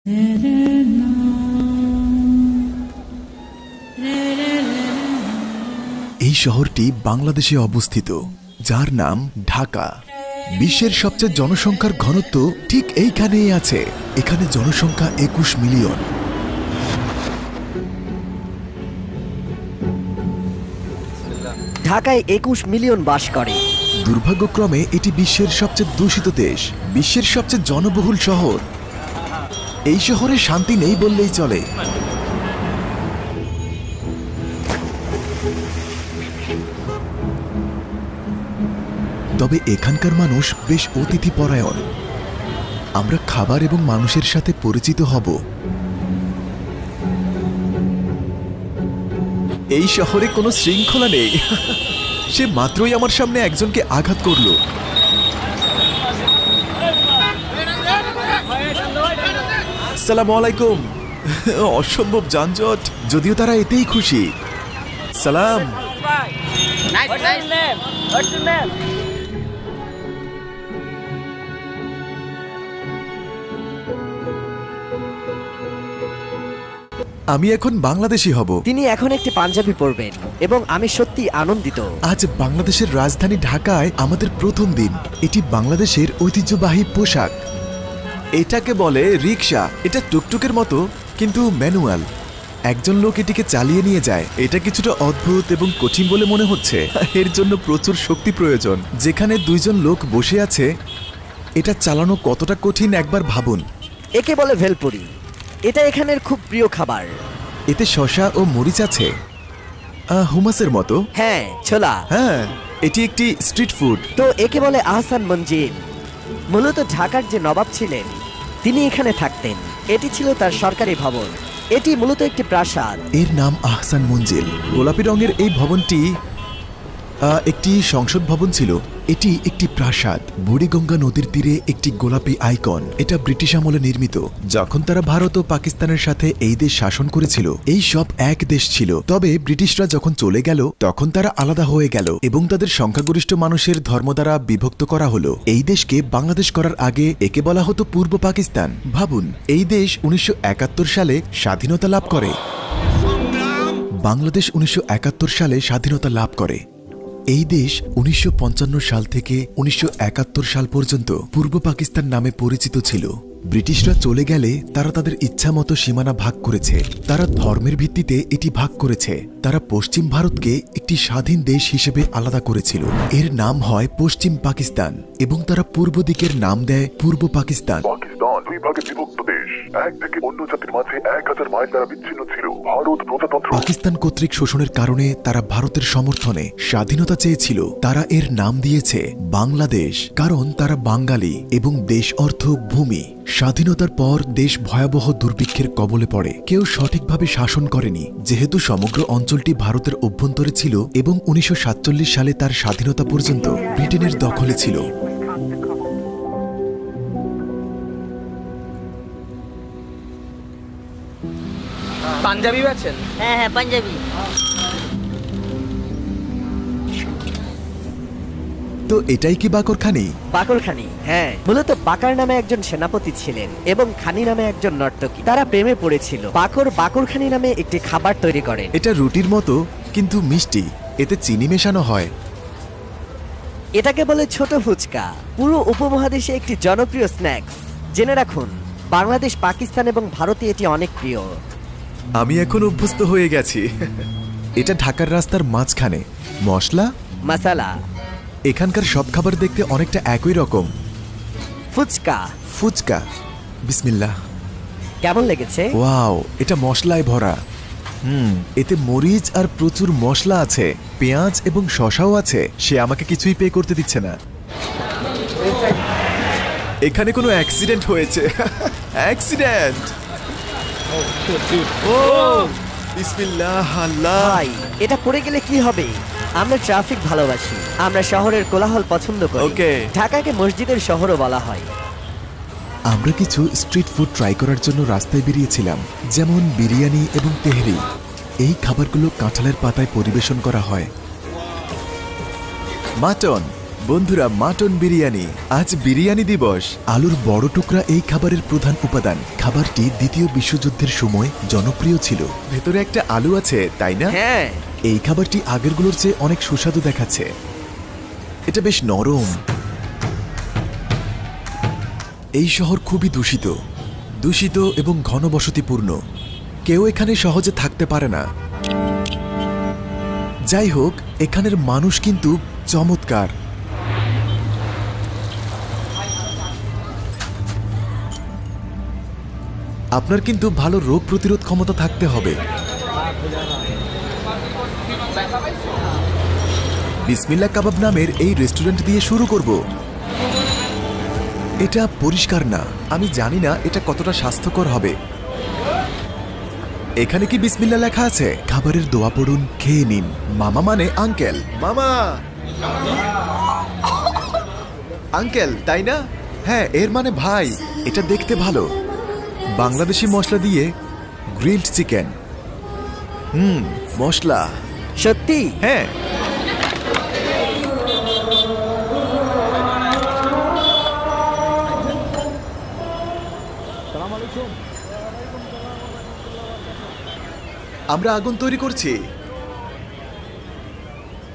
এই শহরটি বাংলাদেশে অবস্থিত, যার নাম ঢাকা। বিশ্বের সবচেয়ে জনসংখ্যার ঘনত্ব ঠিক এইখানেই আছে। এখানে জনসংখ্যা 21 মিলিয়ন। ঢাকায় 21 মিলিয়ন বাস করে। দুর্ভাগ্যক্রমে এটি বিশ্বের সবচেয়ে দূষিত দেশ, বিশ্বের সবচেয়ে জনবহুল শহর। এই শহরে শান্তি নেই বললেই চলে। তবে এখানকার মানুষ বেশ অতিথিপরায়ণ। আমরা খাবার এবং মানুষের সাথে পরিচিত হব। এই শহরে কোনো শৃঙ্খলা নেই। সে মাত্রই আমার সামনে একজনকে আঘাত করল। আসসালামু আলাইকুম। অসম্ভব যানজট, যদিও তারা এতেই খুশি। সালাম। আমি এখন বাংলাদেশি হব। তিনি এখন একটি পাঞ্জাবি পরবেন এবং আমি সত্যি আনন্দিত। আজ বাংলাদেশের রাজধানী ঢাকায় আমাদের প্রথম দিন। এটি বাংলাদেশের ঐতিহ্যবাহী পোশাক। এটাকে বলে রিকশা। এটা টুকটুকের মতো, কিন্তু ম্যানুয়াল। একজন লোক এটিকে চালিয়ে নিয়ে যায়। এটা কিছুটা অদ্ভুত এবং কঠিন বলে মনে হচ্ছে। এর জন্য প্রচুর শক্তি প্রয়োজন। যেখানে দুইজন লোক বসে আছে, এটা চালানো কতটা কঠিন একবার ভাবুন। একে বলে ভেলপুরি। এটা এখানের খুব প্রিয় খাবার। এতে শসা ও মরিচ আছে, হুমাসের মতো। হ্যাঁ, ছোলা। হ্যাঁ, এটি একটি স্ট্রিট ফুড। তো একে বলে আহসান মঞ্জিল। মূলত ঢাকার যে নবাব ছিলেন, তিনি এখানে থাকতেন। এটি ছিল তার সরকারি ভবন। এটি মূলত একটি প্রাসাদ। এর নাম আহসান মঞ্জিল। গোলাপি রঙের এই ভবনটি একটি সংসদ ভবন ছিল। এটি একটি প্রাসাদ। বুড়িগঙ্গা নদীর তীরে একটি গোলাপি আইকন। এটা ব্রিটিশ আমলে নির্মিত। যখন তারা ভারত ও পাকিস্তানের সাথে এই দেশ শাসন করেছিল, এই সব এক দেশ ছিল। তবে ব্রিটিশরা যখন চলে গেল, তখন তারা আলাদা হয়ে গেল এবং তাদের সংখ্যাগরিষ্ঠ মানুষের ধর্ম দ্বারা বিভক্ত করা হলো। এই দেশকে বাংলাদেশ করার আগে একে বলা হতো পূর্ব পাকিস্তান। ভাবুন, এই দেশ 1971 সালে স্বাধীনতা লাভ করে। বাংলাদেশ 1971 সালে স্বাধীনতা লাভ করে। এই দেশ 1955 সাল থেকে 1971 সাল পর্যন্ত পূর্ব পাকিস্তান নামে পরিচিত ছিল। ব্রিটিশরা চলে গেলে তারা তাদের ইচ্ছা মতো সীমানা ভাগ করেছে। তারা ধর্মের ভিত্তিতে এটি ভাগ করেছে। তারা পশ্চিম ভারতকে একটি স্বাধীন দেশ হিসেবে আলাদা করেছিল। এর নাম হয় পশ্চিম পাকিস্তান এবং তারা পূর্ব দিকের নাম দেয় পূর্ব পাকিস্তান। পাকিস্তান কর্তৃক শোষণের কারণে তারা ভারতের সমর্থনে স্বাধীনতা চেয়েছিল। তারা এর নাম দিয়েছে বাংলাদেশ, কারণ তারা বাঙালি এবং দেশ অর্থ ভূমি। স্বাধীনতার পর দেশ ভয়াবহ দুর্ভিক্ষের কবলে পড়ে। কেউ সঠিকভাবে শাসন করেনি, যেহেতু সমগ্র অঞ্চলটি ভারতের অভ্যন্তরে ছিল এবং 1947 সালে তার স্বাধীনতা পর্যন্ত ব্রিটেনের দখলে ছিল। পাঞ্জাবি আছেন? হ্যাঁ হ্যাঁ, পাঞ্জাবি। তো এটাই কি বাকরখানি? বাকরখানি, হ্যাঁ। মূলত বাকার নামে একজন সেনাপতি ছিলেন এবং খানি নামে একজন নর্তকী। তারা প্রেমে পড়েছিল। বাকরখানি নামে একটি খাবার তৈরি করেন। এটা রুটির মতো, কিন্তু মিষ্টি। এতে চিনি মেশানো হয়। এটাকে বলে ছোট ফুচকা। পুরো উপমহাদেশে একটি জনপ্রিয় স্ন্যাক্স। জেনে রাখুন, বাংলাদেশ, পাকিস্তান এবং ভারতে এটি অনেক প্রিয়। আমি এখন অভ্যস্ত হয়ে গেছি। এটা ঢাকার রাস্তার মাঝখানে। মশলা, মশলা। এখানকার সব খাবার দেখতে অনেকটা একই রকম। ফুচকা। ফুচকা। বিসমিল্লাহ। কেমন লেগেছে? ওয়াও, এটা মশলায় ভরা। এতে মরিচ আর প্রচুর মশলা আছে। পেঁয়াজ এবং শসাও আছে। সে আমাকে কিছুই পে করতে দিচ্ছে না। এখানে কোনো অ্যাক্সিডেন্ট হয়েছে। অ্যাক্সিডেন্ট। ও বিসমিল্লাহ। আল্লাহ, ভাই, এটা পড়ে গেলে কি হবে? আমরা ট্রাফিক ভালোবাসি। আমরা শহরের কোলাহল পছন্দ করি। ওকে। ঢাকাকে মসজিদের শহরও বলা হয়। আমরা কিছু স্ট্রিট ফুড ট্রাই করার জন্য রাস্তায় বেরিয়েছিলাম, যেমন বিরিয়ানি এবং তেহরি। এই খাবারগুলো কাঁঠালের পাতায় পরিবেশন করা হয়। মাটন, বন্ধুরা, মাটন বিরিয়ানি। আজ বিরিয়ানি দিবস। আলুর বড় টুকরা এই খাবারের প্রধান উপাদান। খাবারটি দ্বিতীয় বিশ্বযুদ্ধের সময় জনপ্রিয় ছিল। ভেতরে একটা আলু আছে, তাই না? হ্যাঁ। এই খাবারটি আগেরগুলোর চেয়ে অনেক সুস্বাদু দেখাচ্ছে। এটা বেশ নরম। এই শহর খুবই দূষিত এবং ঘনবসতিপূর্ণ। কেউ এখানে সহজে থাকতে পারে না। যাই হোক, এখানের মানুষ কিন্তু চমৎকার। আপনার কিন্তু ভালো রোগ প্রতিরোধ ক্ষমতা থাকতে হবে। বিসমিল্লাহ কাবাব নামের এই রেস্টুরেন্ট দিয়ে শুরু করব। এটা পরিষ্কার না। আমি জানি না এটা কতটা স্বাস্থ্যকর হবে। এখানে কি বিসমিল্লাহ লেখা আছে? খাবারের দোয়া পড়ুন, খেয়ে নিন। মামা মানে আঙ্কেল। মামা, আঙ্কেল, তাই না? হ্যাঁ, এর মানে ভাই। এটা দেখতে ভালো। বাংলাদেশি মশলা দিয়ে গ্রিলড চিকেন। মশলা সত্যি? হ্যাঁ। আমরা আগুন তৈরি করছি।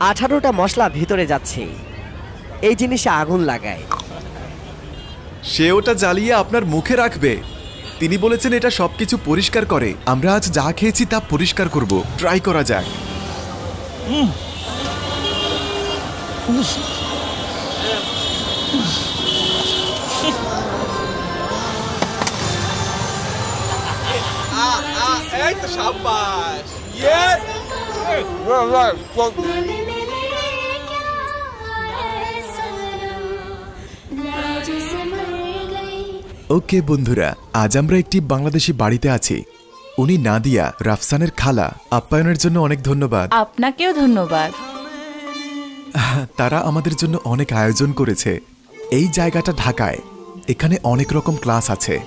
18টা মশলা ভিতরে যাচ্ছে। এই জিনিসে আগুন লাগায়। সে ওটা জ্বালিয়ে আপনার মুখে রাখবে। তিনি বলেছেন এটা সবকিছু পরিষ্কার করে। আমরা আজ যা খেয়েছি তা পরিষ্কার করব। ট্রাই করা যাক। এই তো শাবাশ। ইয়েস। ওকে বন্ধুরা, আজ আমরা একটি বাংলাদেশি বাড়িতে আছি। উনি নাদিয়া, রাফসানের খালা। আপ্যায়নের জন্য অনেক ধন্যবাদ। আপনাকেও ধন্যবাদ। তারা আমাদের জন্য অনেক আয়োজন করেছে। এই জায়গাটা ঢাকায়। এখানে অনেক রকম ক্লাস আছে।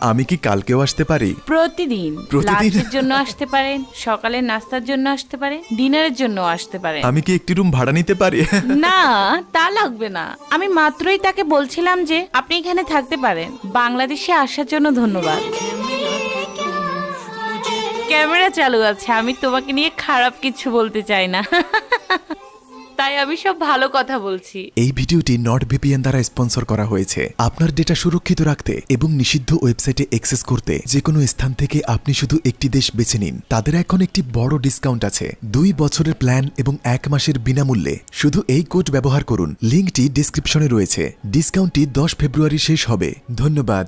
আমি কি কালকেও আসতে পারি? প্রতিদিন লাঞ্চের জন্য আসতে পারেন, সকালের নাস্তার জন্য আসতে পারেন, ডিনারের জন্য আসতে পারেন। আমি কি একটি রুম ভাড়া নিতে পারি? না, তা লাগবে না। আমি মাত্রই তাকে বলছিলাম যে আপনি এখানে থাকতে পারেন। বাংলাদেশে আসার জন্য ধন্যবাদ। ক্যামেরা চালু আছে, আমি তোমাকে নিয়ে খারাপ কিছু বলতে চাই না। তাই আমি সব ভালো কথা বলছি। এই ভিডিওটি নর্ডভিপিএন দ্বারা স্পন্সর করা হয়েছে। আপনার ডেটা সুরক্ষিত রাখতে এবং নিষিদ্ধ ওয়েবসাইটে অ্যাক্সেস করতে যে কোনো স্থান থেকে আপনি শুধু একটি দেশ বেছে নিন। তাদের এখন একটি বড় ডিসকাউন্ট আছে। 2 বছরের প্ল্যান এবং 1 মাসের বিনামূল্যে। শুধু এই কোড ব্যবহার করুন। লিঙ্কটি ডেসক্রিপশনে রয়েছে। ডিসকাউন্টটি 10 ফেব্রুয়ারি শেষ হবে। ধন্যবাদ।